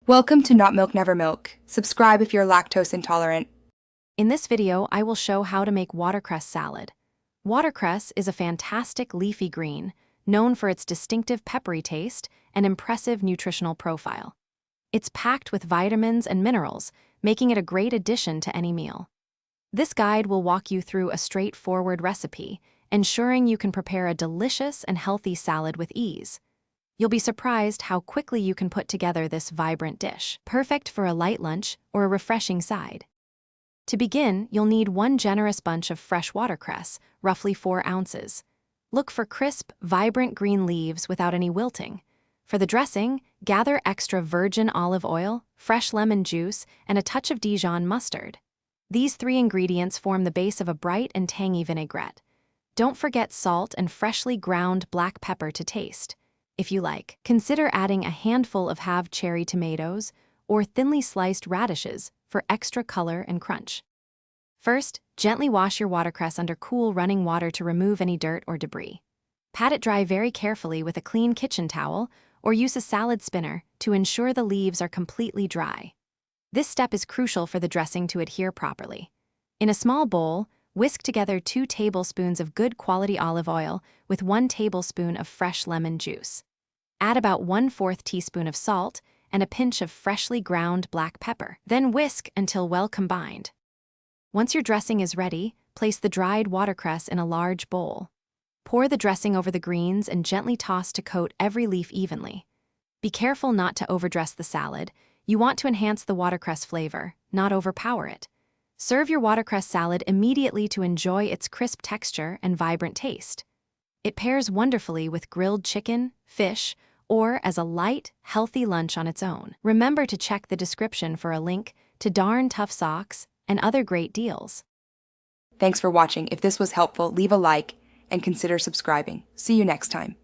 Welcome to Not Milk Never Milk. Subscribe if you're lactose intolerant. In this video, I will show how to make watercress salad. Watercress is a fantastic leafy green, known for its distinctive peppery taste and impressive nutritional profile. It's packed with vitamins and minerals, making it a great addition to any meal. This guide will walk you through a straightforward recipe, ensuring you can prepare a delicious and healthy salad with ease. You'll be surprised how quickly you can put together this vibrant dish, perfect for a light lunch or a refreshing side. To begin, you'll need one generous bunch of fresh watercress, roughly 4 ounces. Look for crisp, vibrant green leaves without any wilting. For the dressing, gather extra virgin olive oil, fresh lemon juice, and a touch of Dijon mustard. These 3 ingredients form the base of a bright and tangy vinaigrette. Don't forget salt and freshly ground black pepper to taste. If you like, consider adding a handful of halved cherry tomatoes or thinly sliced radishes for extra color and crunch. First, gently wash your watercress under cool running water to remove any dirt or debris. Pat it dry very carefully with a clean kitchen towel or use a salad spinner to ensure the leaves are completely dry. This step is crucial for the dressing to adhere properly. In a small bowl, whisk together 2 tablespoons of good quality olive oil with 1 tablespoon of fresh lemon juice. Add about 1/4 teaspoon of salt and a pinch of freshly ground black pepper. Then whisk until well combined. Once your dressing is ready, place the dried watercress in a large bowl. Pour the dressing over the greens and gently toss to coat every leaf evenly. Be careful not to overdress the salad. You want to enhance the watercress flavor, not overpower it. Serve your watercress salad immediately to enjoy its crisp texture and vibrant taste. It pairs wonderfully with grilled chicken, fish, or as a light, healthy lunch on its own. Remember to check the description for a link to Darn Tough Socks and other great deals. Thanks for watching. If this was helpful, leave a like and consider subscribing. See you next time.